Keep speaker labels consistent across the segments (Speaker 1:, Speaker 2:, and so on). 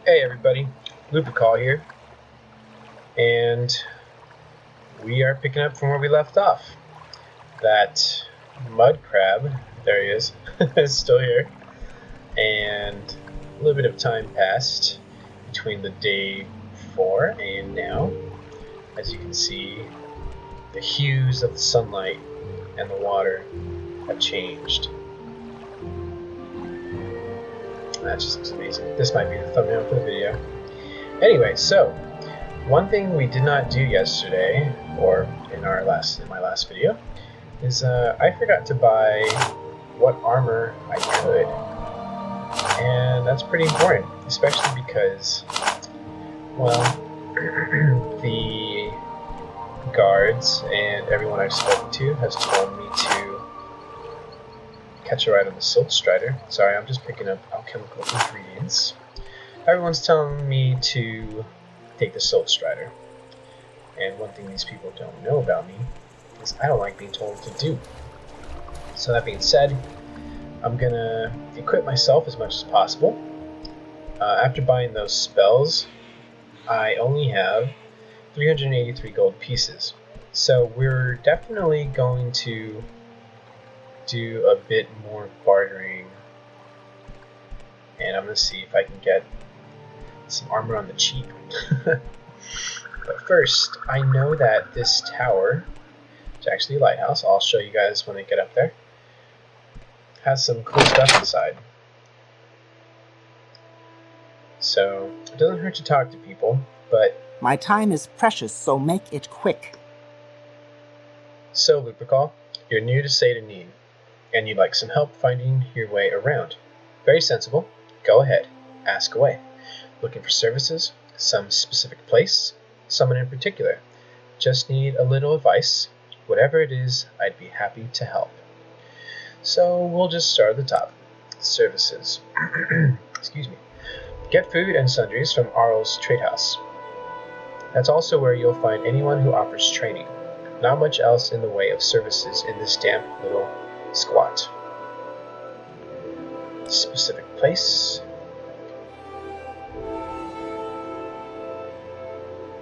Speaker 1: Hey everybody, Lupercall here, and we are picking up from where we left off. That mud crab, there he is, is still here, and a little bit of time passed between the day before and now. As you can see, the hues of the sunlight and the water have changed. That just looks amazing. This might be the thumbnail for the video. Anyway, so one thing we did not do yesterday, or in my last video, is I forgot to buy what armor I could, and that's pretty important, especially because, well, the guards and everyone I've spoken to has told me to catch a ride on the Silt Strider. Sorry, I'm just picking up alchemical ingredients. Everyone's telling me to take the Silt Strider. And one thing these people don't know about me is I don't like being told what to do. So that being said, I'm gonna equip myself as much as possible. After buying those spells, I only have 383 gold pieces. So we're definitely going to do a bit more bartering, and I'm going to see if I can get some armor on the cheap. But first, I know that this tower, it's actually a lighthouse, I'll show you guys when I get up there, has some cool stuff inside. So it doesn't hurt to talk to people, but
Speaker 2: my time is precious, so make it quick.
Speaker 1: So, Lupercall, you're new to Seyda, Neen, and you'd like some help finding your way around. Very sensible. Go ahead. Ask away. Looking for services? Some specific place? Someone in particular? Just need a little advice? Whatever it is, I'd be happy to help. So we'll just start at the top. Services. Excuse me. Get food and sundries from Arl's Trade House. That's also where you'll find anyone who offers training. Not much else in the way of services in this damp little squat. Specific place.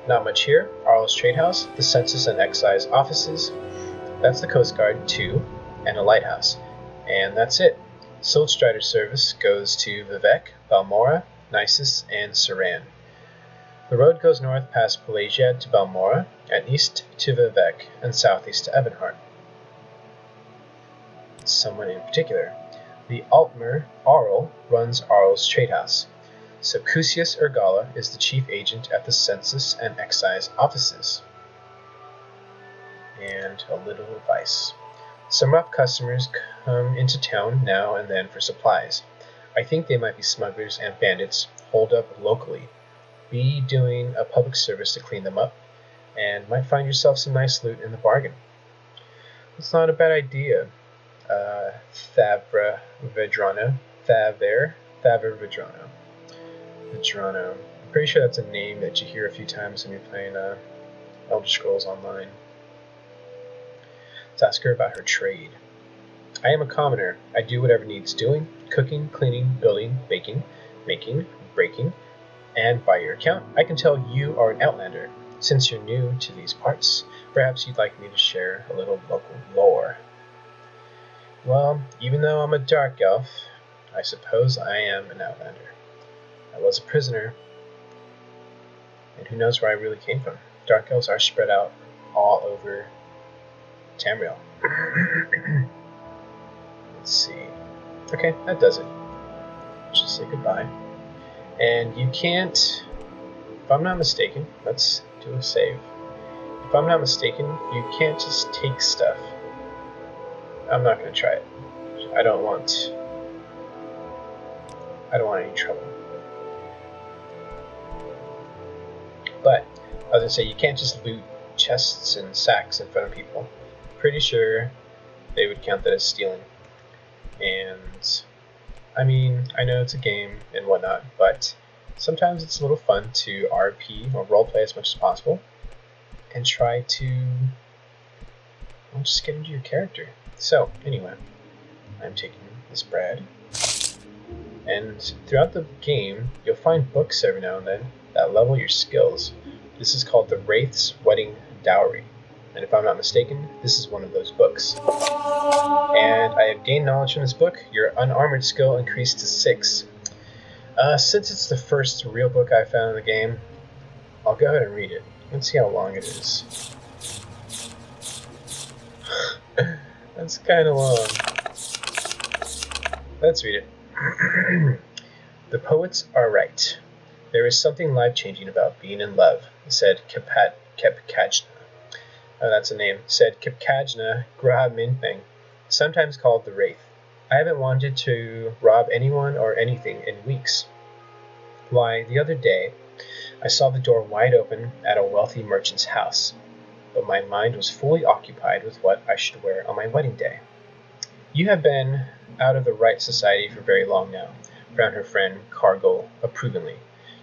Speaker 1: Not much here. Arl's Trade House, the Census and Excise offices. That's the Coast Guard, 2, and a lighthouse. And that's it. Silt Strider service goes to Vivek, Balmora, Nisus, and Saran. The road goes north past Pelagia to Balmora, and east to Vivek, and southeast to Ebenhart. Someone in particular. The Altmer, Arl, runs Arl's Trade House. So Cusius Ergala is the chief agent at the Census and Excise offices. And a little advice. Some rough customers come into town now and then for supplies. I think they might be smugglers and bandits holed up locally. Be doing a public service to clean them up, and might find yourself some nice loot in the bargain. It's not a bad idea. Thavra Vedrano. Thavra Vedrano. Vedrano. I'm pretty sure that's a name that you hear a few times when you're playing Elder Scrolls Online. Let's ask her about her trade. I am a commoner. I do whatever needs doing. Cooking, cleaning, building, baking, making, breaking. And by your account, I can tell you are an outlander. Since you're new to these parts, perhaps you'd like me to share a little local lore. Well, even though I'm a Dark Elf, I suppose I am an outlander. I was a prisoner, and who knows where I really came from. Dark Elves are spread out all over Tamriel. Let's see. Okay, that does it. Let's just say goodbye. And you can't, if I'm not mistaken, let's do a save. If I'm not mistaken, you can't just take stuff. I'm not going to try it. I don't want any trouble. But I was going to say, you can't just loot chests and sacks in front of people. Pretty sure they would count that as stealing. And I mean, I know it's a game and whatnot, but sometimes it's a little fun to RP or roleplay as much as possible and try to just get into your character. So, anyway, I'm taking this bread And throughout the game, you'll find books every now and then that level your skills. This is called the Wraith's Wedding Dowry. And if I'm not mistaken, this is one of those books. And I have gained knowledge from this book. Your unarmored skill increased to 6. Since it's the first real book I found in the game, I'll go ahead and read it. Let's see how long it is. That's kind of long. Let's read it. The poets are right. There is something life-changing about being in love, said Kepkajna. That's a name. Said Kepkajna Graha Minthang, sometimes called the Wraith. I haven't wanted to rob anyone or anything in weeks. Why, the other day, I saw the door wide open at a wealthy merchant's house, but my mind was fully occupied with what I should wear on my wedding day. You have been out of the right society for very long now, frowned her friend Cargill approvingly.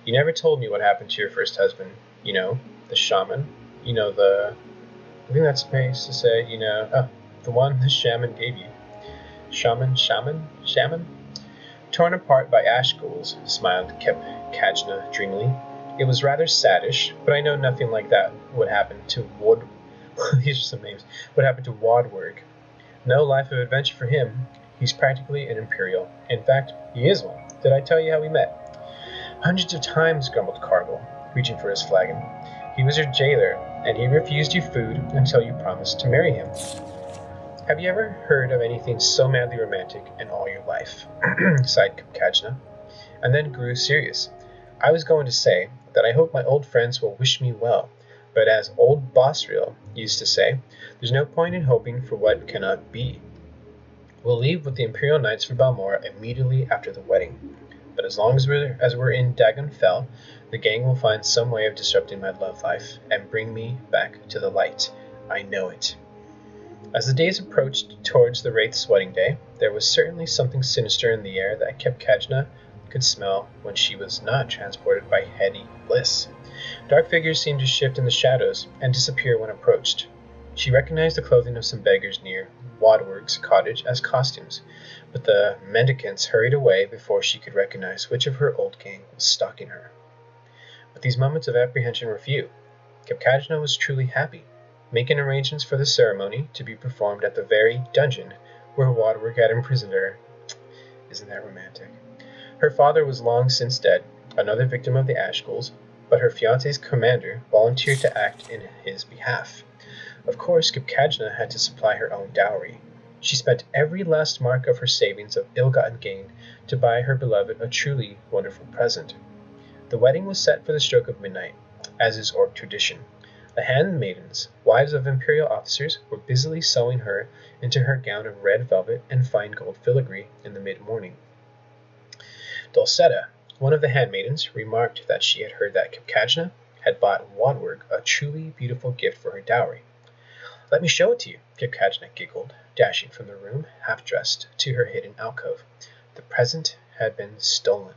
Speaker 1: You never told me what happened to your first husband. You know, the shaman. You know, I think that's supposed to say, the one the shaman gave you. Shaman? Torn apart by ash ghouls, smiled Kepkajna dreamily. It was rather saddish, but I know nothing like that would happen to these are some names. Would happen to Wadwurg. No life of adventure for him. He's practically an Imperial. In fact, he is one. Did I tell you how we met? Hundreds of times, grumbled Cargill, reaching for his flagon. He was your jailer, and he refused you food until you promised to marry him. Have you ever heard of anything so madly romantic in all your life? Sighed Kepkajna, and then grew serious. I was going to say that I hope my old friends will wish me well, but as old Bosriel used to say, there's no point in hoping for what cannot be. We'll leave with the Imperial Knights for Balmora immediately after the wedding. But as long as we're in Dagon Fell, the gang will find some way of disrupting my love life and bring me back to the light. I know it. As the days approached towards the Wraith's wedding day, there was certainly something sinister in the air that Kepkajna could smell when she was not transported by heady bliss. Dark figures seemed to shift in the shadows and disappear when approached. She recognized the clothing of some beggars near Wadwurg's cottage as costumes, but the mendicants hurried away before she could recognize which of her old gang was stalking her. But these moments of apprehension were few. Kepkajna was truly happy, making arrangements for the ceremony to be performed at the very dungeon where Wadwurg had imprisoned her. Isn't that romantic? Her father was long since dead, another victim of the Ash Ghouls, but her fiancé's commander volunteered to act in his behalf. Of course, Kepkajna had to supply her own dowry. She spent every last mark of her savings of ill-gotten gain to buy her beloved a truly wonderful present. The wedding was set for the stroke of midnight, as is Orc tradition. The handmaidens, wives of imperial officers, were busily sewing her into her gown of red velvet and fine gold filigree in the mid-morning. Dulcetta, one of the handmaidens, remarked that she had heard that Kepkajna had bought Wadwurg a truly beautiful gift for her dowry. Let me show it to you, Kepkajna giggled, dashing from the room, half-dressed, to her hidden alcove. The present had been stolen.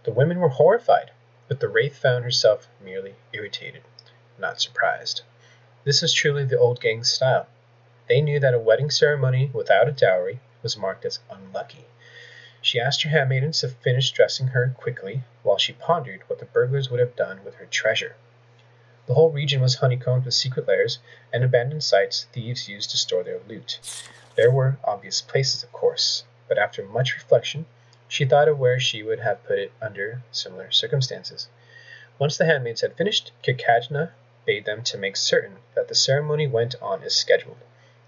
Speaker 1: The women were horrified, but the Wraith found herself merely irritated, not surprised. This was truly the old gang's style. They knew that a wedding ceremony without a dowry was marked as unlucky. She asked her handmaidens to finish dressing her quickly, while she pondered what the burglars would have done with her treasure. The whole region was honeycombed with secret lairs and abandoned sites thieves used to store their loot. There were obvious places, of course, but after much reflection, she thought of where she would have put it under similar circumstances. Once the handmaids had finished, Kepkajna bade them to make certain that the ceremony went on as scheduled,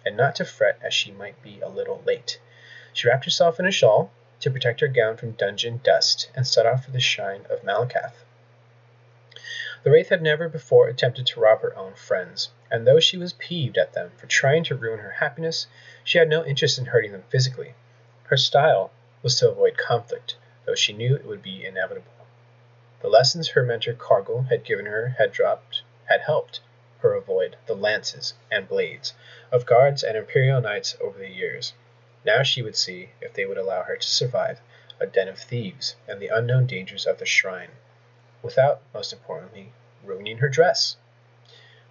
Speaker 1: and not to fret as she might be a little late. She wrapped herself in a shawl to protect her gown from dungeon dust and set off for the shrine of Malakath. The Wraith had never before attempted to rob her own friends, and though she was peeved at them for trying to ruin her happiness, she had no interest in hurting them physically. Her style was to avoid conflict, though she knew it would be inevitable. The lessons her mentor Cargill had given her had helped her avoid the lances and blades of guards and imperial knights over the years. Now she would see if they would allow her to survive a den of thieves and the unknown dangers of the shrine, without, most importantly, ruining her dress.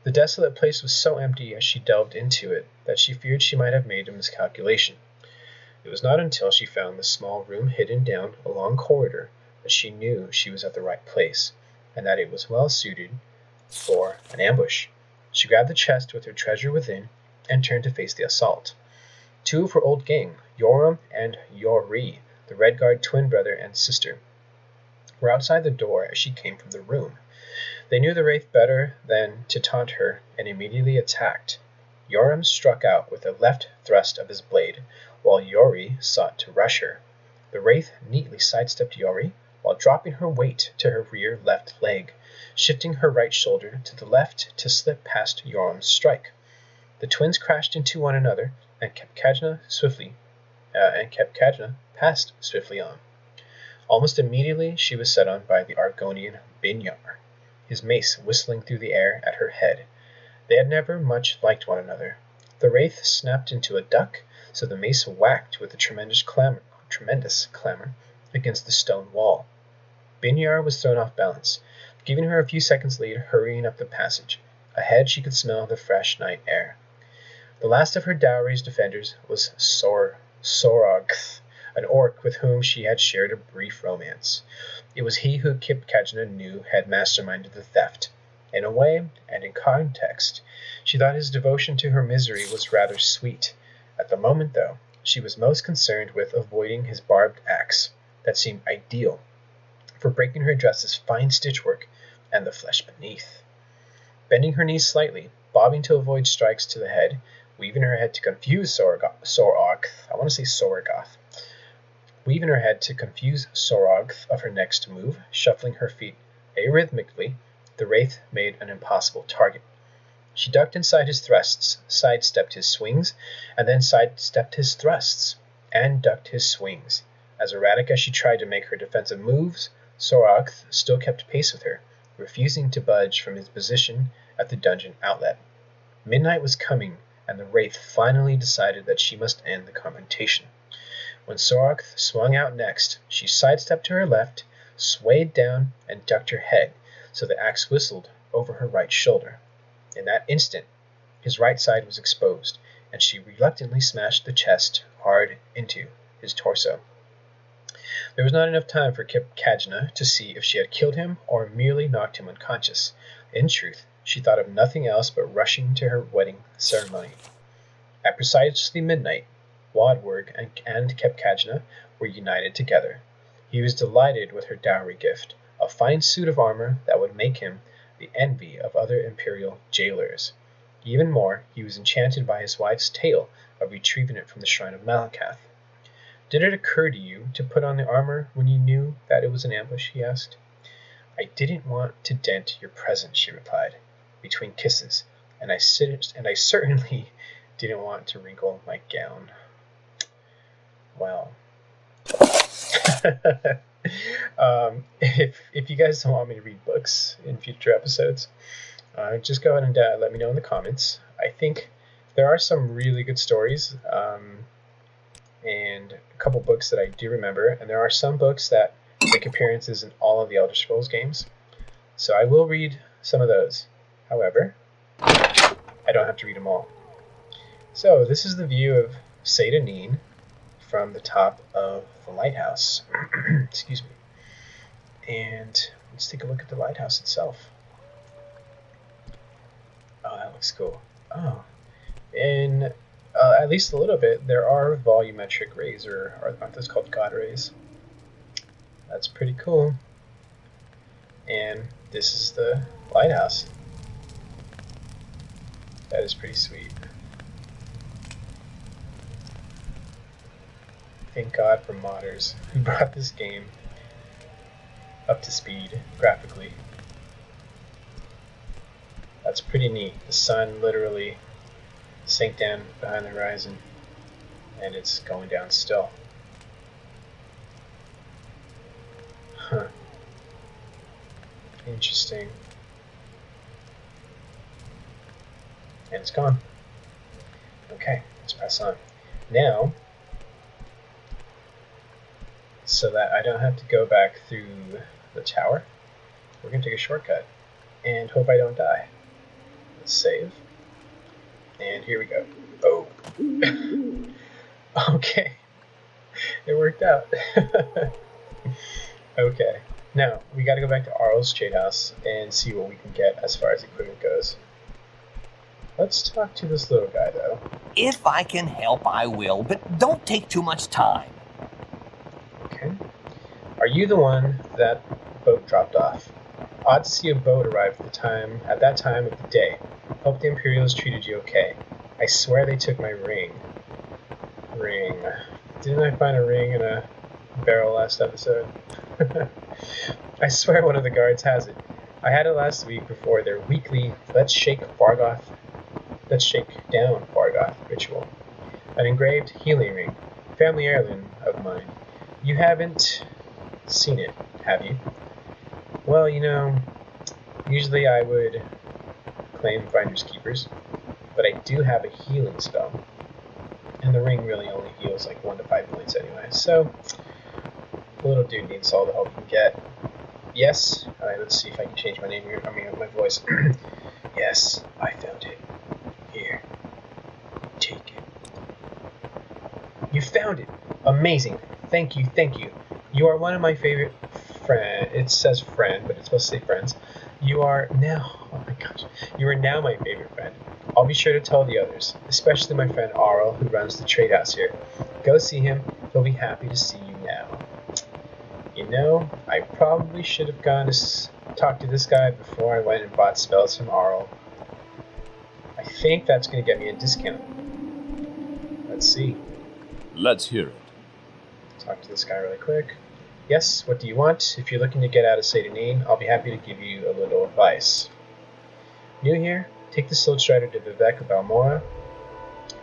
Speaker 1: The desolate place was so empty as she delved into it that she feared she might have made a miscalculation. It It was not until she found the small room hidden down a long corridor that she knew she was at the right place, and that it was well suited for an ambush. She grabbed the chest with her treasure within and turned to face the assault. Two of her old gang, Yoram and Yori, the Redguard twin brother and sister, were outside the door as she came from the room. They knew the wraith better than to taunt her and immediately attacked. Yoram struck out with a left thrust of his blade, while Yori sought to rush her. The wraith neatly sidestepped Yori while dropping her weight to her rear left leg, shifting her right shoulder to the left to slip past Yoram's strike. The twins crashed into one another and kept Kajna passed swiftly on. Almost immediately she was set on by the Argonian Binyar, his mace whistling through the air at her head. They had never much liked one another. The wraith snapped into a duck, so the mace whacked with a tremendous clamor against the stone wall. Binyar was thrown off balance, giving her a few seconds lead hurrying up the passage. Ahead she could smell the fresh night air. The last of her dowry's defenders was Sorogth, an orc with whom she had shared a brief romance. It was he who Kip Kajna knew had masterminded the theft. In a way, and in context, she thought his devotion to her misery was rather sweet. At the moment, though, she was most concerned with avoiding his barbed axe, that seemed ideal for breaking her dress's fine stitchwork and the flesh beneath. Bending her knees slightly, bobbing to avoid strikes to the head, weaving her head to confuse Sorogth of her next move, shuffling her feet arrhythmically, the wraith made an impossible target. She ducked inside his thrusts, sidestepped his swings, and then sidestepped his thrusts, and ducked his swings. As erratic as she tried to make her defensive moves, Sorogth still kept pace with her, refusing to budge from his position at the dungeon outlet. Midnight was coming, and the wraith finally decided that she must end the confrontation. When Sorogth swung out next, she sidestepped to her left, swayed down, and ducked her head, so the axe whistled over her right shoulder. In that instant, his right side was exposed, and she reluctantly smashed the chest hard into his torso. There was not enough time for Kip Kajna to see if she had killed him or merely knocked him unconscious. In truth, she thought of nothing else but rushing to her wedding ceremony. At precisely midnight, Wadwurg and Kip Kajna were united together. He was delighted with her dowry gift, a fine suit of armor that would make him the envy of other imperial jailers. Even more, he was enchanted by his wife's tale of retrieving it from the shrine of Malakath. "Did it occur to you to put on the armor when you knew that it was an ambush?" he asked. "I didn't want to dent your present," she replied, between kisses, and I certainly didn't want to wrinkle my gown. Wow. If you guys don't want me to read books in future episodes, just go ahead and let me know in the comments. I think there are some really good stories, and a couple books that I do remember, and there are some books that make appearances in all of the Elder Scrolls games. So I will read some of those. However, I don't have to read them all. So this is the view of Seyda Neen from the top of the lighthouse. Excuse me. And let's take a look at the lighthouse itself. Oh, that looks cool. Oh, in at least a little bit, there are volumetric rays, or aren't those called god rays? That's pretty cool. And this is the lighthouse. That is pretty sweet. Thank God for modders who brought this game up to speed graphically. That's pretty neat. The sun literally sank down behind the horizon, and it's going down still. Huh. Interesting. And it's gone. Okay, let's press on. Now, so that I don't have to go back through the tower, we're going to take a shortcut and hope I don't die. Let's save. And here we go. Oh. Okay. It worked out. Okay. Now, we gotta go back to Arl's trade house and see what we can get as far as equipment goes. Let's talk to this little guy, though.
Speaker 3: If I can help, I will, but don't take too much time.
Speaker 1: Okay. Are you the one that boat dropped off? Odd to see a boat arrive at that time of the day. Hope the Imperials treated you okay. I swear they took my ring. Ring. Didn't I find a ring in a barrel last episode? I swear one of the guards has it. I had it last week before their weekly Let's Shake Down Fargoth ritual. An engraved healing ring. Family heirloom of mine. You haven't seen it, have you? Well, you know, usually I would claim finders keepers, but I do have a healing spell. And the ring really only heals like 1 to 5 points anyway, so the little dude needs all the help he can get. Yes. Alright, let's see if I can change my name here. My voice. Yes, I found it. Here. Take it. You found it! Amazing. Thank you, thank you. You are one of my favorite friend. It says friend, but it's supposed to say friends. You are now, oh my gosh, you are now my favorite friend. I'll be sure to tell the others, especially my friend Arl, who runs the trade house here. Go see him. He'll be happy to see you now. You know, I probably should have gone to talk to this guy before I went and bought spells from Arl. I think that's going to get me a discount. Let's see.
Speaker 4: Let's hear it.
Speaker 1: Talk to this guy really quick. Yes, what do you want? If you're looking to get out of Seyda Neen, I'll be happy to give you a little advice. New here? Take the Sword Strider to Vivek of Balmora.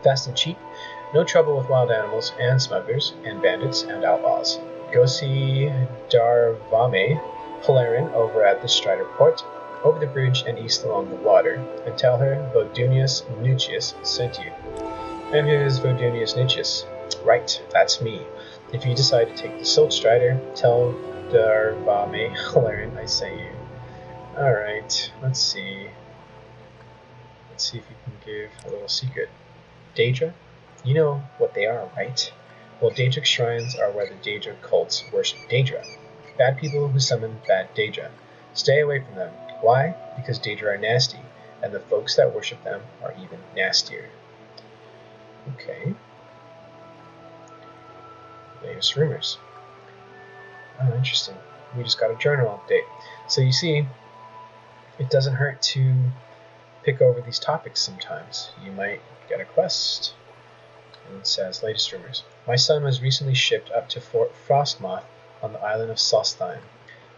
Speaker 1: Fast and cheap. No trouble with wild animals and smugglers and bandits and outlaws. Go see Darvame Polarin over at the Strider Port, over the bridge and east along the water, and tell her Vodunius Nucius sent you. And who is Vodunius Nucius? Right, that's me. If you decide to take the Sword Strider, tell Darvame Polarin I sent you. Alright, let's see. Let's see if you can give a little secret. Daedra? You know what they are, right? Well, Daedric shrines are where the Daedra cults worship Daedra. Bad people who summon bad Daedra. Stay away from them. Why? Because Daedra are nasty, and the folks that worship them are even nastier. Okay. Latest rumors. Oh, interesting. We just got a journal update. So you see, it doesn't hurt to pick over these topics sometimes. You might get a quest. And it says, latest rumors. My son was recently shipped up to Fort Frostmoth on the island of Solstheim.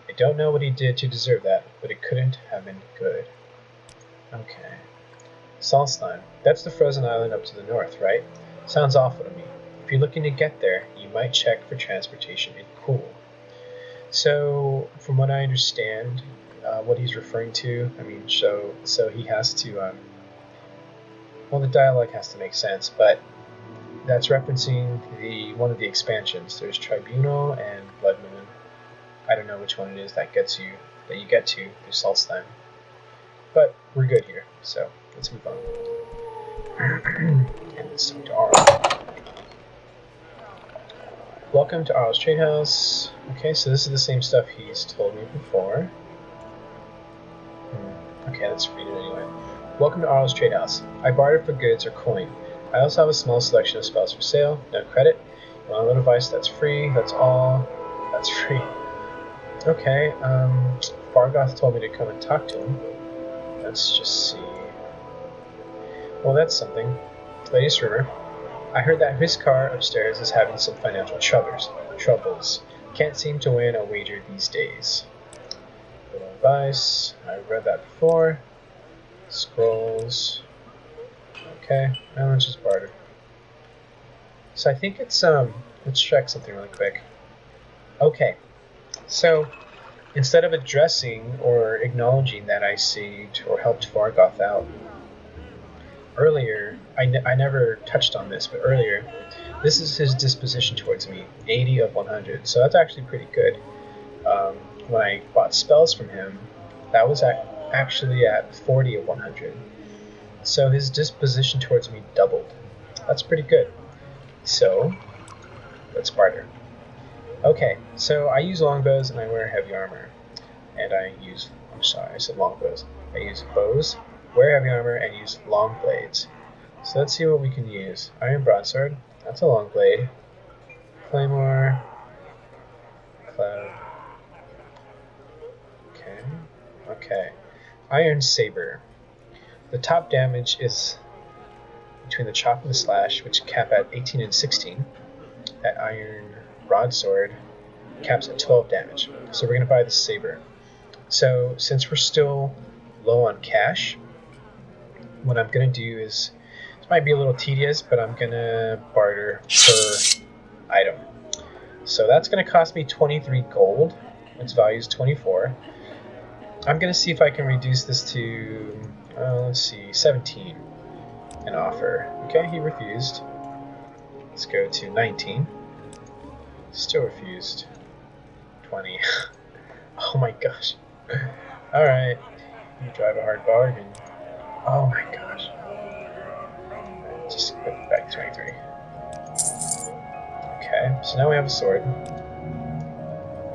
Speaker 1: I don't know what he did to deserve that, but it couldn't have been good. Okay. Solstheim. That's the frozen island up to the north, right? Sounds awful to me. If you're looking to get there, you might check for transportation in Cool. So, from what I understand, what he's referring to, so he has to, well, the dialogue has to make sense, but that's referencing one of the expansions. There's Tribunal and Blood Moon. I don't know which one it is that you get to through Solstheim. But we're good here, so let's move on. And let's talk to Arl. Welcome to Arl's Trade House. Okay, so this is the same stuff he's told me before. Okay, let's read it anyway. Welcome to Arl's Trade House. I barter for goods or coin. I also have a small selection of spells for sale, no credit. You want a little advice? That's free. That's all. That's free. Okay, Fargoth told me to come and talk to him. Let's just see. Well, that's something. Latest rumor. I heard that his car upstairs is having some financial troubles. Can't seem to win a wager these days. Little advice. I've read that before. Scrolls. Okay, now let's just barter. So I think it's, let's check something really quick. Okay, so instead of addressing or acknowledging that I saved or helped Fargoth out, earlier, I never touched on this, but earlier, this is his disposition towards me, 80 of 100, so that's actually pretty good. When I bought spells from him, that was actually at 40 of 100. So his disposition towards me doubled. That's pretty good. So, Let's barter. Okay, so I use longbows and I wear heavy armor. And I said longbows. I use bows, wear heavy armor, and use long blades. So let's see what we can use. Iron broadsword, that's a long blade. Claymore, cloud. Okay. Iron saber. The top damage is between the chop and the slash, which cap at 18 and 16. That iron broadsword caps at 12 damage. So we're going to buy the saber. So since we're still low on cash, what I'm going to do is, this might be a little tedious, but I'm going to barter per item. So that's going to cost me 23 gold. Its value is 24. I'm going to see if I can reduce this to, let's see, 17 and offer. Okay, he refused. Let's go to 19. Still refused. 20. Oh my gosh. Alright. You drive a hard bargain. Oh my gosh. Just put it back to 23. Okay, so now we have a sword.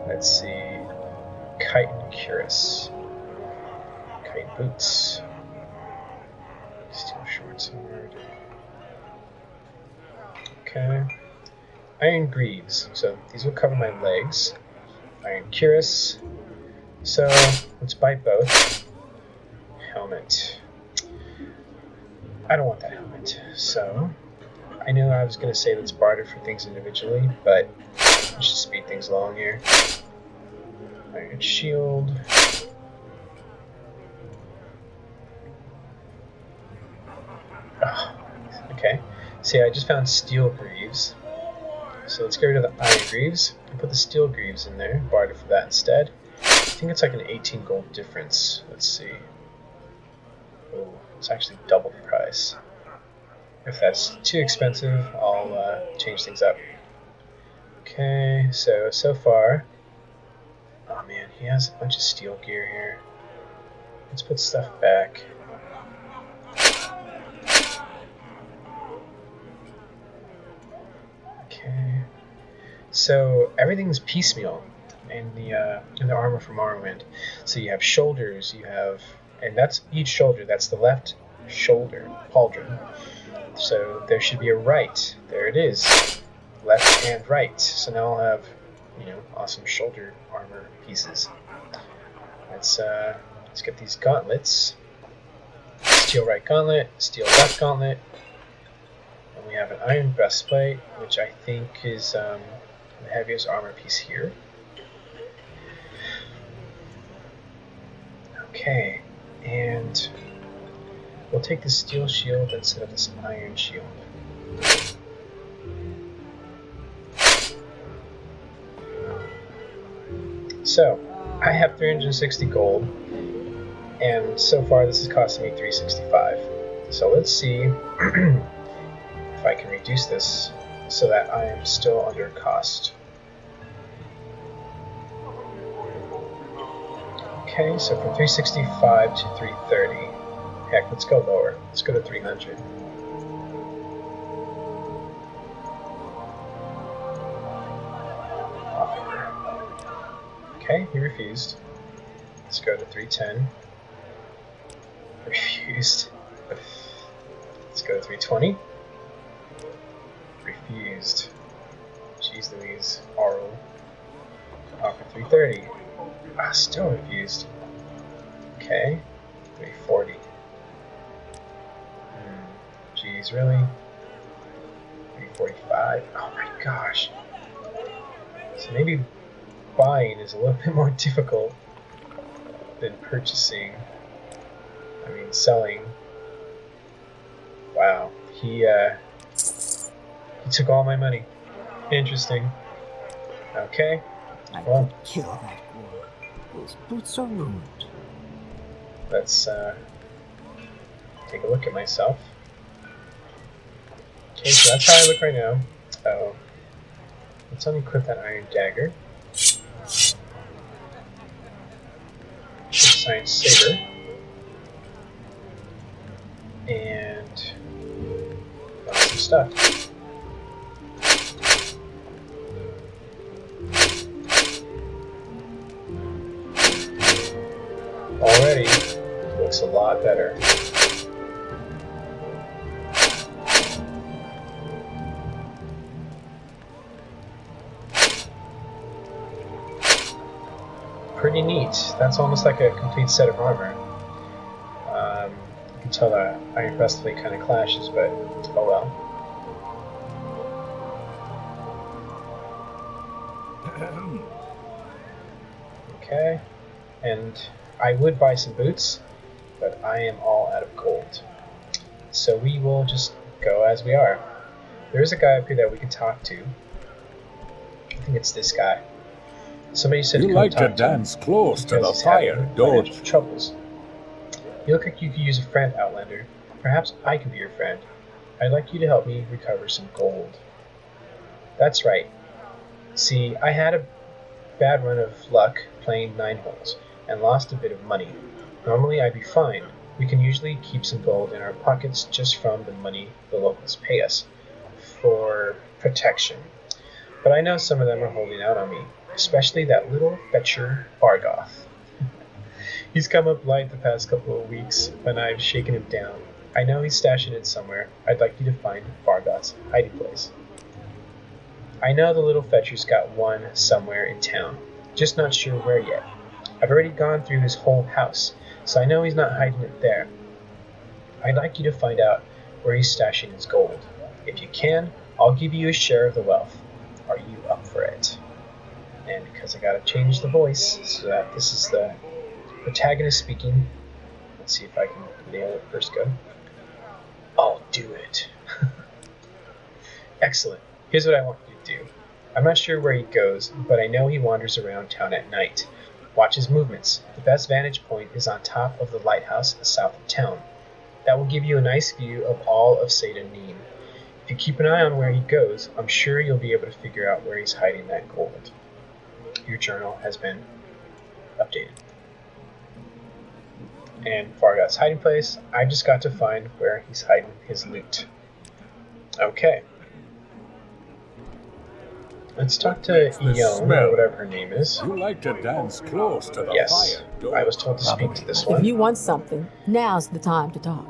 Speaker 1: Let's see. Kite and cuirass. Kite boots. Steel short sword. Okay. Iron greaves. So these will cover my legs. Iron cuirass. So let's buy both. Helmet. I don't want that helmet. So I knew I was going to say let's barter for things individually, but let's just speed things along here. Iron shield. Oh, okay. See, I just found steel greaves. So let's get rid of the iron greaves and put the steel greaves in there. Barter for that instead. I think it's like an 18 gold difference. Let's see. Oh, it's actually double the price. If that's too expensive, I'll change things up. Okay, so far... Oh man, he has a bunch of steel gear here. Let's put stuff back. Okay. So everything's piecemeal in the armor for Morrowind. So you have shoulders, and that's each shoulder. That's the left shoulder, pauldron. So there should be a right. There it is, left and right. So now I'll have, awesome shoulder armor pieces. Let's get these gauntlets. Steel right gauntlet, steel left gauntlet, and we have an iron breastplate, which I think is the heaviest armor piece here. Okay, and we'll take the steel shield instead of this iron shield. So, I have 360 gold, and so far this is costing me 365. So let's see if I can reduce this so that I am still under cost. Okay, so from 365 to 330. Heck, let's go lower. Let's go to 300. Okay, he refused. Let's go to 310. Refused. Let's go to 320. Refused. Jeez Louise. Oral. Offer 330. Ah, still refused. Okay. 340. Jeez, really? 345. Oh my gosh. So maybe buying is a little bit more difficult than purchasing. I mean, selling. Wow. He took all my money. Interesting. Okay.
Speaker 2: I
Speaker 1: Well,
Speaker 2: could kill that boy. Those boots are ruined.
Speaker 1: let's take a look at myself. Okay, so that's how I look right now. Oh, let's unequip that iron dagger. Science saber. And some stuff. already looks a lot better. Pretty neat. That's almost like a complete set of armor. You can tell that Iron Breastplate kind of clashes, but oh well. Okay, and I would buy some boots, but I am all out of gold. So we will just go as we are. There is a guy up here that we can talk to. I think it's this guy. Somebody said
Speaker 4: You
Speaker 1: come
Speaker 4: like
Speaker 1: talk
Speaker 4: to dance close to
Speaker 1: because
Speaker 4: the
Speaker 1: he's having
Speaker 4: fire, don't
Speaker 1: financial troubles. You look like you could use a friend, Outlander. Perhaps I could be your friend. I'd like you to help me recover some gold. That's right. See, I had a bad run of luck playing 9 holes and lost a bit of money. Normally I'd be fine. We can usually keep some gold in our pockets just from the money the locals pay us for protection. But I know some of them are holding out on me, especially that little fetcher Bargoth. He's come up light the past couple of weeks, and I've shaken him down. I know he's stashing it somewhere. I'd like you to find Bargoth's hiding place. I know the little fetcher's got one somewhere in town, just not sure where yet. I've already gone through his whole house, so I know he's not hiding it there. I'd like you to find out where he's stashing his gold. If you can, I'll give you a share of the wealth. Are you up for it? And because I gotta change the voice so that this is the protagonist speaking, let's see if I can nail it first go. I'll do it. Excellent. Here's what I want you to do. I'm not sure where he goes, but I know he wanders around town at night. Watch his movements. The best vantage point is on top of the lighthouse south of town. That will give you a nice view of all of Seyda Neen. If you keep an eye on where he goes, I'm sure you'll be able to figure out where he's hiding that gold. Your journal has been updated. And Fargoth's hiding place, I just got to find where he's hiding his loot. Okay. Let's talk to Eon, or whatever her name is.
Speaker 4: You like to dance close to the
Speaker 1: Yes,
Speaker 4: fire, don't
Speaker 1: I was told to speak to this one.
Speaker 5: If you want something, now's the time to talk.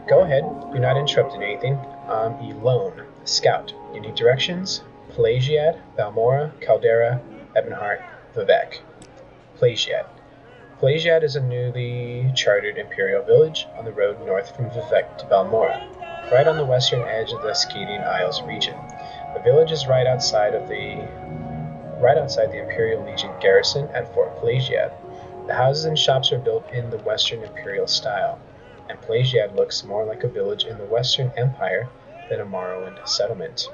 Speaker 1: Go ahead, you're not interrupting anything. I'm Elone, Scout. You need directions? Pelagiad, Balmora, Caldera, Ebonheart, Vivek. Pelagiad. Pelagiad is a newly chartered imperial village on the road north from Vivek to Balmora, right on the western edge of the Scadian Isles region. The village is right outside the Imperial Legion garrison at Fort Pelagiad. The houses and shops are built in the Western Imperial style, and Pelagiad looks more like a village in the Western Empire than a Morrowind settlement.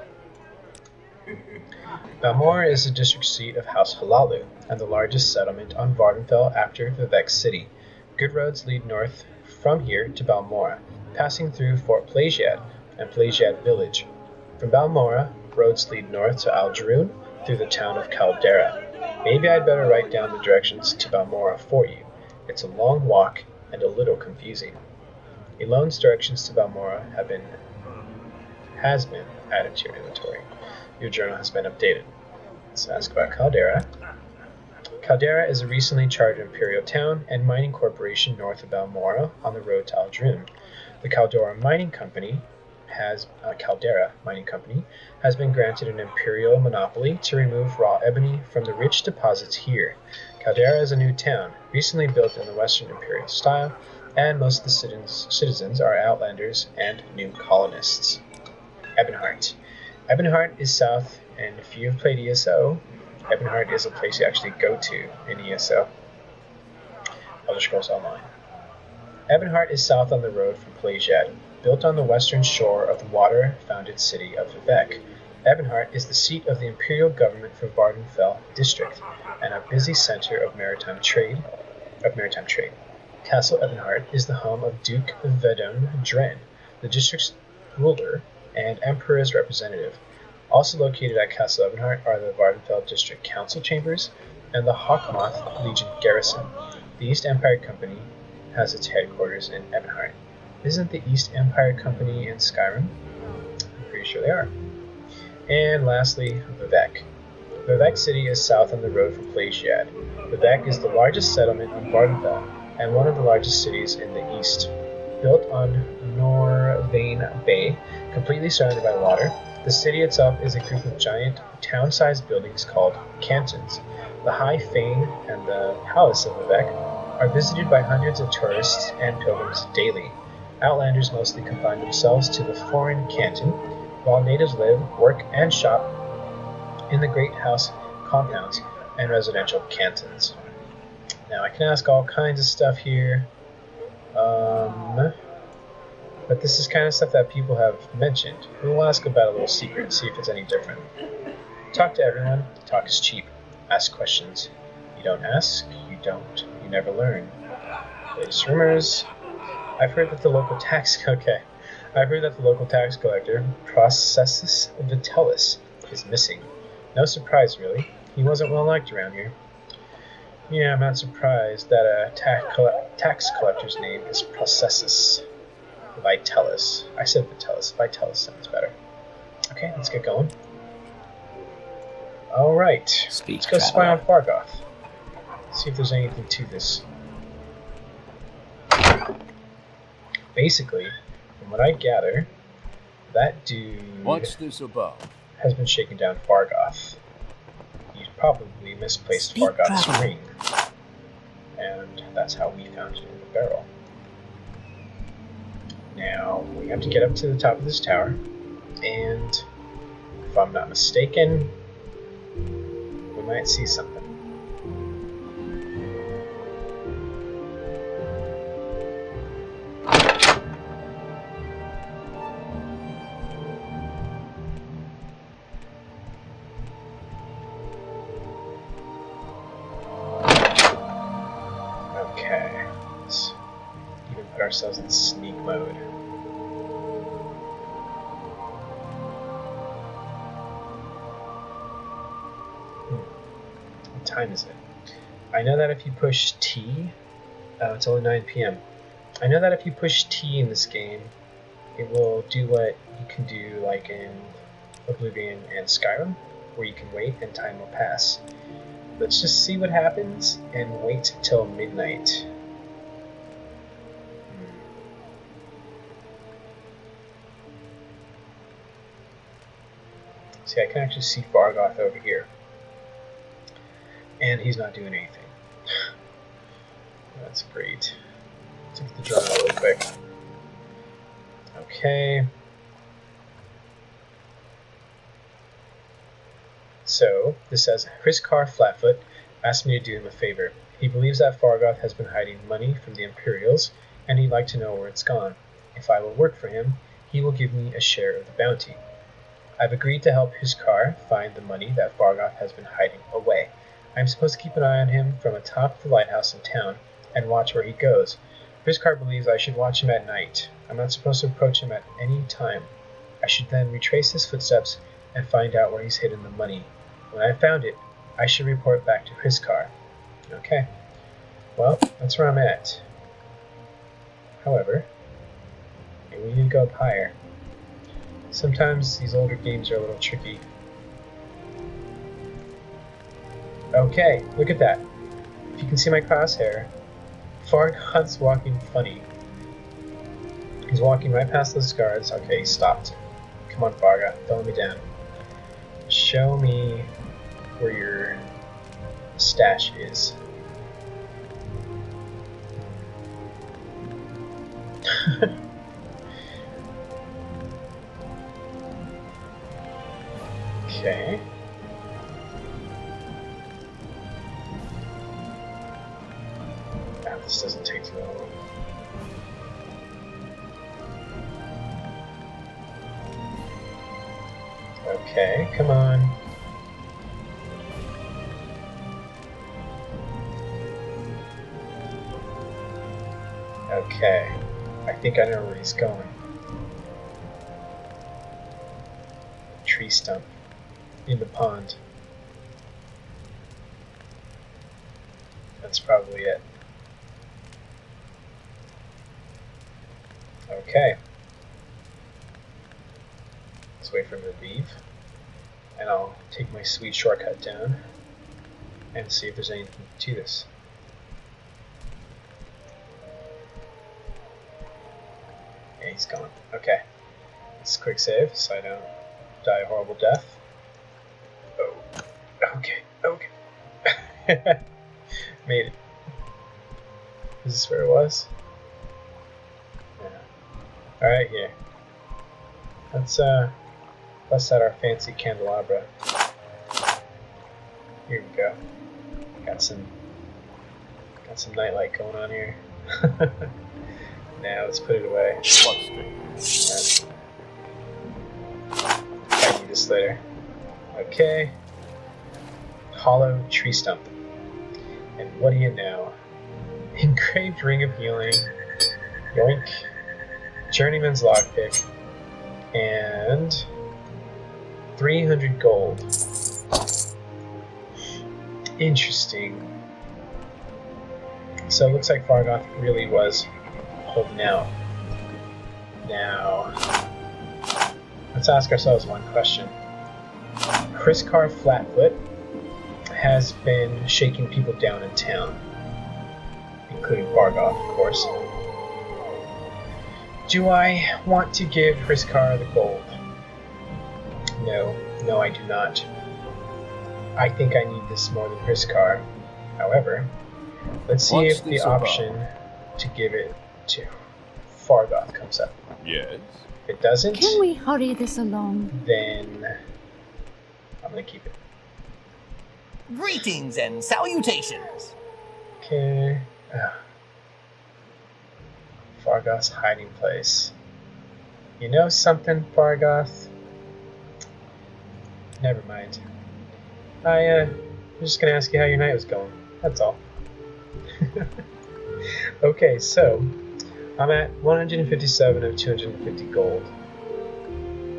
Speaker 1: Balmora is the district seat of House Halalu, and the largest settlement on Vardenfell after Vivek City. Good roads lead north from here to Balmora, passing through Fort Pelagiad and Pelagiad Village. From Balmora, roads lead north to Algeroon through the town of Caldera. Maybe I'd better write down the directions to Balmora for you. It's a long walk and a little confusing. Elone's directions to Balmora has been added to your inventory. Your journal has been updated. Let's ask about Caldera. Caldera is a recently chartered imperial town and mining corporation north of Balmora on the road to Algeroon. The Caldera Mining Company has been granted an imperial monopoly to remove raw ebony from the rich deposits here. Caldera is a new town, recently built in the Western Imperial style, and most of the citizens are outlanders and new colonists. Ebonheart. Ebonheart is south, and if you have played ESO, Ebonheart is a place you actually go to in ESO. Elder Scrolls Online. Ebonheart is south on the road from Pelagiad, built on the western shore of the water-founded city of Vivek. Ebonheart is the seat of the imperial government for Vardenfell district and a busy center of maritime trade. Castle Ebonheart is the home of Duke Vedon Dren, the district's ruler and emperor's representative. Also located at Castle Ebonheart are the Vardenfell District Council Chambers and the Hawkmoth Legion Garrison. The East Empire Company has its headquarters in Ebonheart. Isn't the East Empire Company in Skyrim? I'm pretty sure they are. And lastly, Vivek. Vivek City is south on the road from Pelagiad. Vivek is the largest settlement on Vardenfell and one of the largest cities in the east. Built on Norvane Bay, completely surrounded by water, the city itself is a group of giant, town-sized buildings called cantons. The High Fane and the Palace of Vivek are visited by hundreds of tourists and pilgrims daily. Outlanders mostly confine themselves to the foreign canton, while natives live, work, and shop in the great house compounds and residential cantons. Now, I can ask all kinds of stuff here, but this is kind of stuff that people have mentioned. We'll ask about a little secret and see if it's any different. Talk to everyone. Talk is cheap. Ask questions. You don't ask, you don't. You never learn. Latest rumors. I've heard that the local tax collector, Processus Vitalis, is missing. No surprise, really. He wasn't well liked around here. Yeah, I'm not surprised that a tax collector's name is Processus Vitalis. I said Vitalis. Vitalis sounds better. Okay, let's get going. Alright, let's go spy on Fargoth. See if there's anything to this. Basically, from what I gather, that dude
Speaker 4: What's this about?
Speaker 1: has been shaking down Fargoth. He's probably misplaced Fargoth's ring. And that's how we found it in the barrel. Now, we have to get up to the top of this tower, and if I'm not mistaken, we might see something. Okay, let's even put ourselves in sneak mode. What time is it? I know that if you push T, it's only 9 p.m. I know that if you push T in this game, it will do what you can do like in Oblivion and Skyrim, where you can wait and time will pass. Let's just see what happens and wait till midnight. See, I can actually see Fargoth over here. And he's not doing anything. That's great. Let's get the drum out real quick. Okay. So, this says, Hriskar Flatfoot asked me to do him a favor. He believes that Fargoth has been hiding money from the Imperials, and he'd like to know where it's gone. If I will work for him, he will give me a share of the bounty. I've agreed to help Hriskar find the money that Fargoth has been hiding away. I'm supposed to keep an eye on him from atop the lighthouse in town, and watch where he goes. Hriskar believes I should watch him at night. I'm not supposed to approach him at any time. I should then retrace his footsteps and find out where he's hidden the money. When I've found it, I should report back to Hriskar. Okay. Well, that's where I'm at. However, maybe we need to go up higher. Sometimes these older games are a little tricky. Okay, look at that. If you can see my crosshair, Fargoth's walking funny. He's walking right past those guards. Okay, he stopped. Come on, Fargoth, don't let me down. Show me where your stash is. Okay. This doesn't take too long. Okay, come on. Okay, I think I know where he's going. Tree stump. In the pond. That's probably it. Okay. Let's wait for him to leave. And I'll take my sweet shortcut down and see if there's anything to this. Yeah, he's gone. Okay. Let's quick save so I don't die a horrible death. Oh. Okay. Okay. Made it. Is this where it was? Yeah. Alright, here. Let's bust out our fancy candelabra. Here we go. Got some nightlight going on here. Now let's put it away.
Speaker 2: What's the...
Speaker 1: I need this later. Okay. Hollow tree stump. And what do you know? Engraved ring of healing. Yoink. Journeyman's lockpick. And 300 gold. Interesting. So it looks like Fargoth really was holding out. Now, let's ask ourselves one question. Hriskar Flatfoot has been shaking people down in town, including Fargoth, of course. Do I want to give Hriskar the gold? No, I do not. I think I need this more than Hriskar. However, let's see if the option to give it to Fargoth comes up.
Speaker 4: Yes.
Speaker 1: If it doesn't,
Speaker 5: Can we hurry this along?
Speaker 1: then I'm gonna keep it.
Speaker 3: Greetings and salutations.
Speaker 1: Okay. Fargoth's hiding place. You know something, Fargoth? Never mind. I'm just gonna ask you how your night was going. That's all. Okay, so I'm at 157 of 250 gold.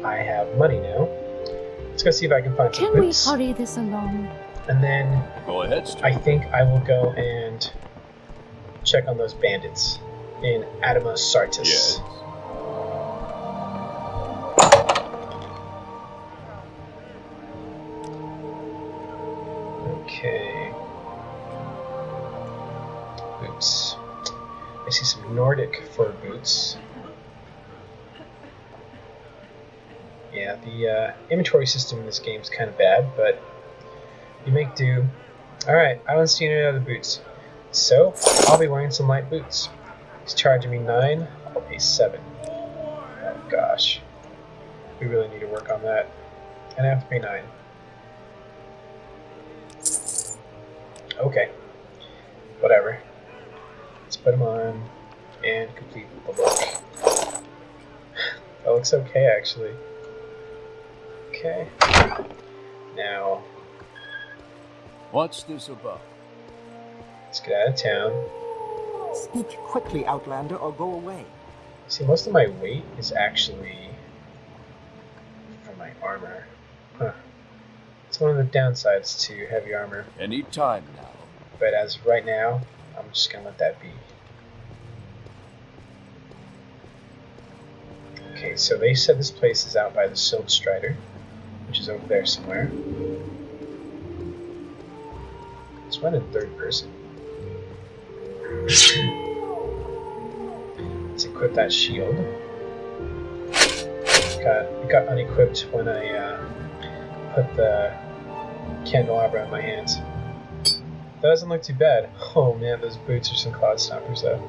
Speaker 1: I have money now. Let's go see if I can find some
Speaker 5: Can we
Speaker 1: boots.
Speaker 5: hurry this along?
Speaker 1: And then
Speaker 4: Go ahead, Stu.
Speaker 1: I think I will go and check on those bandits in Adamos Sartis.
Speaker 4: Yes.
Speaker 1: Okay. Boots. I see some Nordic fur boots. Yeah, the inventory system in this game is kind of bad, but you make do. Alright, I don't see any other boots. So, I'll be wearing some light boots. He's charging me 9, I'll pay 7. Oh gosh. We really need to work on that. And I have to pay 9. Okay. Whatever. Let's put them on and complete the look. That looks okay, actually. Okay. Now,
Speaker 4: What's this about?
Speaker 1: let's get out of town.
Speaker 2: Speak quickly, Outlander, or go away.
Speaker 1: See, most of my weight is actually from my armor. Huh. It's one of the downsides to heavy armor.
Speaker 4: Any time now.
Speaker 1: But as of right now, I'm just gonna let that be. Okay, so they said this place is out by the Silt Strider, which is over there somewhere. Let's run in third person. Let's equip that shield. It got unequipped when I put the candelabra in my hands. That doesn't look too bad. Oh man, those boots are some cloud stompers though.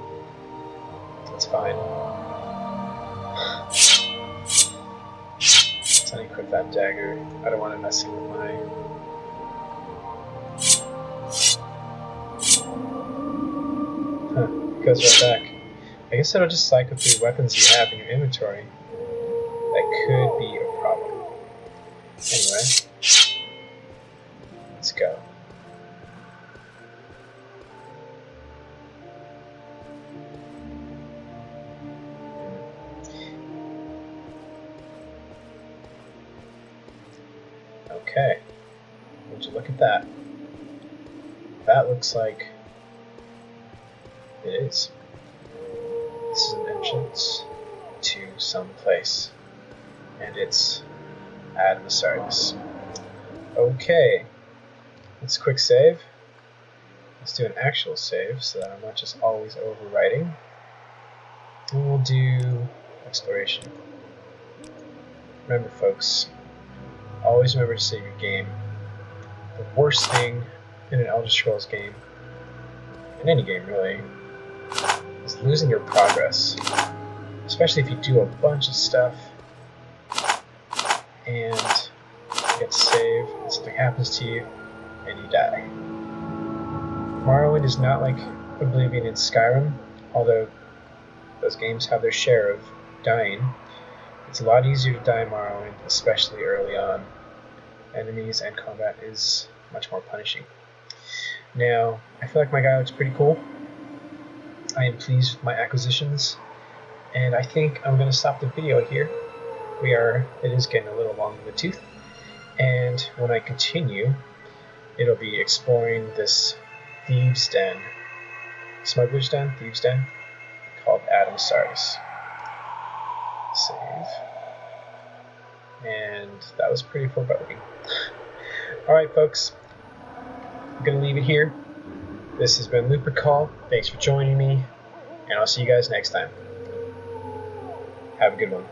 Speaker 1: That's fine. Let's unequip that dagger. I don't want to mess with my... Huh, it goes right back. I guess it'll just cycle through weapons you have in your inventory. That could be a problem. Anyway, let's go. Okay, would you look at that? That looks like it is. This is an entrance to some place, and it's Admasartis. Okay, let's quick save. Let's do an actual save so that I'm not just always overwriting. And we'll do exploration. Remember, folks, always remember to save your game. The worst thing in an Elder Scrolls game, in any game really, is losing your progress. Especially if you do a bunch of stuff and you get to save, and something happens to you, and you die. Morrowind is not like Oblivion and Skyrim, although those games have their share of dying. It's a lot easier to die in Morrowind, especially early on. Enemies and combat is much more punishing. Now, I feel like my guy looks pretty cool. I am pleased with my acquisitions, and I think I'm going to stop the video here. It is getting a little long in the tooth, and when I continue, it'll be exploring this thieves' den, smuggler's den, thieves' den, called Adam Sardis. Save. And that was pretty foreboding. Alright, folks, I'm going to leave it here. This has been Looper Call. Thanks for joining me, and I'll see you guys next time. Have a good one.